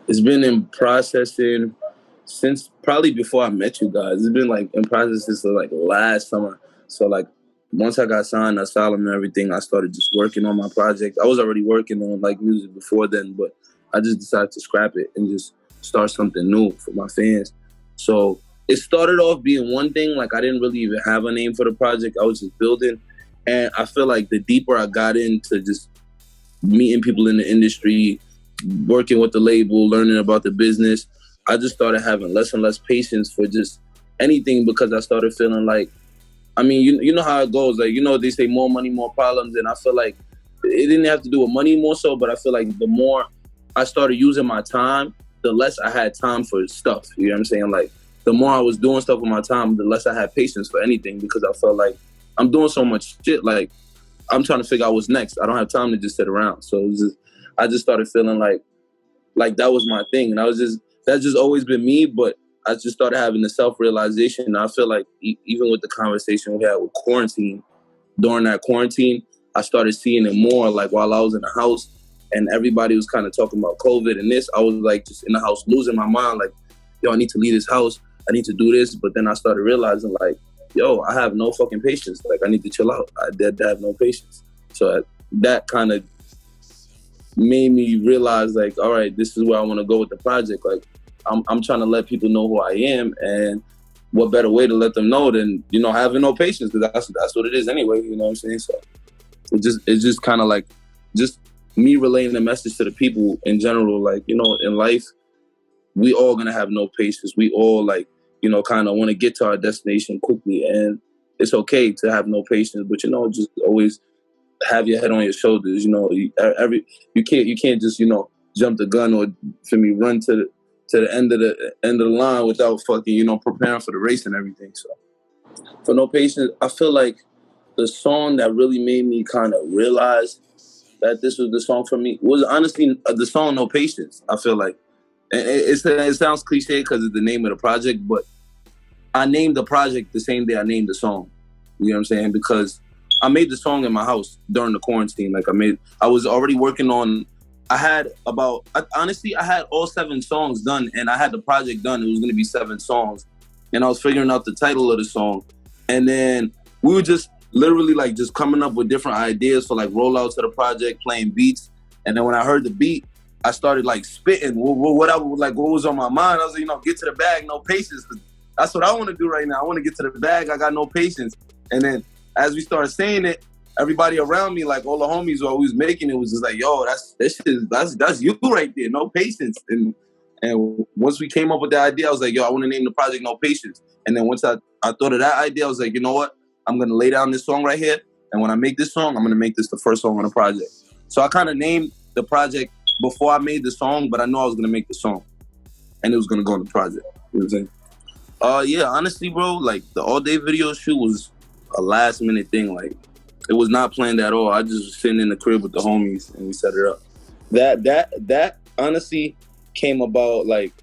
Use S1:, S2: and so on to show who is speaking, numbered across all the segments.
S1: It's been in processing since probably before I met you guys. It's been like in process since like last summer. So like once I got signed, asylum and everything, I started just working on my project. I was already working on like music before then, but I just decided to scrap it and just start something new for my fans. So it started off being one thing. Like I didn't really even have a name for the project. I was just building. And I feel like the deeper I got into just meeting people in the industry, working with the label, learning about the business, I just started having less and less patience for just anything because I started feeling like, I mean, you know how it goes. Like, you know, they say more money, more problems. And I feel like it didn't have to do with money more so, but I feel like the more I started using my time, the less I had time for stuff. You know what I'm saying? Like, the more I was doing stuff with my time, the less I had patience for anything because I felt like I'm doing so much shit. Like, I'm trying to figure out what's next. I don't have time to just sit around. So I just started feeling like that was my thing. And that's just always been me, but I just started having the self-realization. And I feel like even with the conversation we had with quarantine, during that quarantine, I started seeing it more like while I was in the house and everybody was kind of talking about COVID and this, I was like just in the house losing my mind. Like, yo, I need to leave this house. I need to do this. But then I started realizing like, yo, I have no fucking patience. Like, I need to chill out. I did have no patience. So that kind of made me realize like, all right, this is where I want to go with the project. Like, I'm trying to let people know who I am, and what better way to let them know than, you know, having no patience, because that's what it is anyway, you know what I'm saying? So it's just kind of like just me relaying the message to the people in general, like, you know, in life, we all gonna have no patience. We all like, you know, kind of want to get to our destination quickly, and it's okay to have no patience, but, you know, just always have your head on your shoulders. You know, you can't just, you know, jump the gun or for me run to the end of the line without fucking, you know, preparing for the race and everything. So for No Patience, I feel like the song that really made me kind of realize that this was the song for me was honestly the song No Patience. I feel like it sounds cliche because it's the name of the project, but I named the project the same day I named the song. You know what I'm saying? Because I made the song in my house during the quarantine. Like I was already working on, I had all 7 songs done, and I had the project done. It was going to be 7 songs. And I was figuring out the title of the song. And then we were just literally like just coming up with different ideas for like rollouts of the project, playing beats. And then when I heard the beat, I started like spitting what was on my mind. I was like, you know, get to the bag, no patience. That's what I want to do right now. I want to get to the bag. I got no patience. And then as we started saying it, everybody around me, like all the homies who was making it, was just like, yo, that's you right there, No Patience. And once we came up with the idea, I was like, yo, I want to name the project No Patience. And then once I thought of that idea, I was like, you know what? I'm going to lay down this song right here. And when I make this song, I'm going to make this the first song on the project. So I kind of named the project before I made the song, but I know I was going to make the song. And it was going to go on the project. You know what I'm saying? Yeah, honestly, bro, like the All Day video shoot was a last minute thing. Like, it was not planned at all. I just was sitting in the crib with the homies and we set it up. That honestly came about like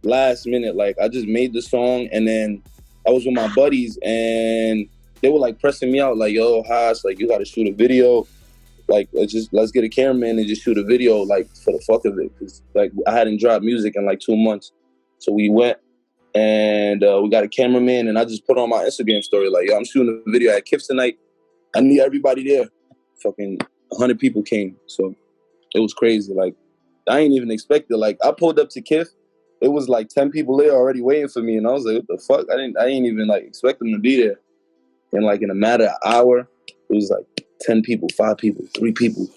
S1: last minute. Like, I just made the song and then I was with my buddies and they were like pressing me out like, yo, Hass, like, you gotta shoot a video. Like, let's get a cameraman and just shoot a video, like, for the fuck of it. Cause like I hadn't dropped music in like 2 months. So we went and we got a cameraman and I just put on my Instagram story like, yo, I'm shooting a video at Clipse tonight. I need everybody there. Fucking 100 people came. So it was crazy. Like, I ain't even expect it. Like, I pulled up to Kif. It was like 10 people there already waiting for me. And I was like, what the fuck? I ain't even like expect them to be there. And like in a matter of an hour, it was like 10 people, 5 people, 3 people.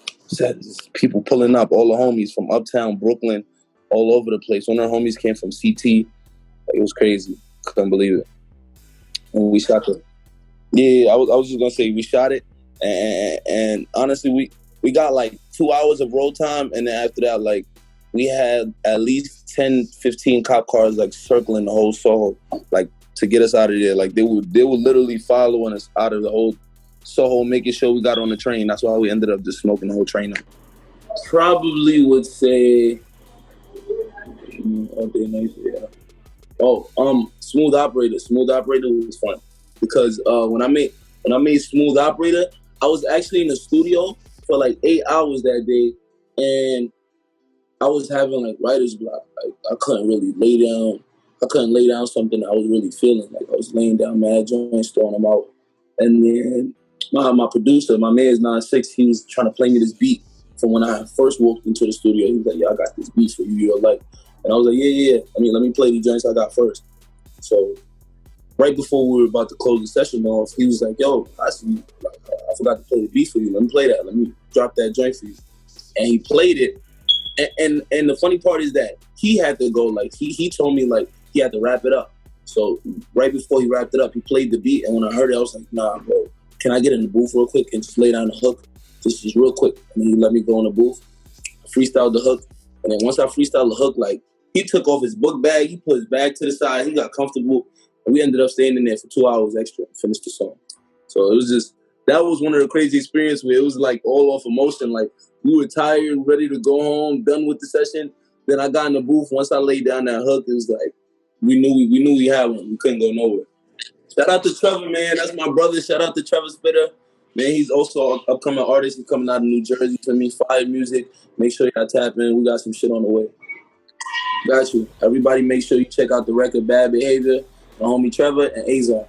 S1: People pulling up, all the homies from Uptown, Brooklyn, all over the place. One of the homies came from CT. Like, it was crazy. Couldn't believe it. And we shot it. Yeah, I was just gonna say we shot it, and honestly, we got like 2 hours of roll time, and then after that, like, we had at least 10, 15 cop cars like circling the whole Soho, like, to get us out of there. Like, they were literally following us out of the whole Soho, making sure we got on the train. That's why we ended up just smoking the whole train up. Probably would say, Smooth Operator. Smooth Operator was fun. Because when I made Smooth Operator, I was actually in the studio for like 8 hours that day, and I was having like writer's block. Like I couldn't really lay down. I couldn't lay down something I was really feeling. Like I was laying down mad joints, throwing them out. And then my producer, my man's 9-6, he was trying to play me this beat from when I first walked into the studio. He was like, "Yo, I got this beat for you. You'll like." And I was like, "Yeah. I mean, let me play the joints I got first." So right before we were about to close the session off, he was like, "Yo, I see. Like, I forgot to play the beat for you. Let me play that. Let me drop that joint for you." And he played it. And the funny part is that he had to go, like, he told me, like, he had to wrap it up. So right before he wrapped it up, he played the beat. And when I heard it, I was like, "Nah, bro, can I get in the booth real quick and just lay down the hook? Just real quick." And he let me go in the booth. I freestyled the hook. And then once I freestyled the hook, like, he took off his book bag. He put his bag to the side. He got comfortable. And we ended up staying in there for 2 hours extra and finished the song. So it was just, that was one of the crazy experiences where it was like all off emotion. Like, we were tired, ready to go home, done with the session. Then I got in the booth. Once I laid down that hook, it was like, we knew we had one. We couldn't go nowhere. Shout out to Trevor, man. That's my brother. Shout out to Trevor Spitter. Man, he's also an upcoming artist. He's coming out of New Jersey to me. Fire music. Make sure y'all tap in. We got some shit on the way. Got you. Everybody make sure you check out the record Bad Behavior, my homie Trevor, and Azar.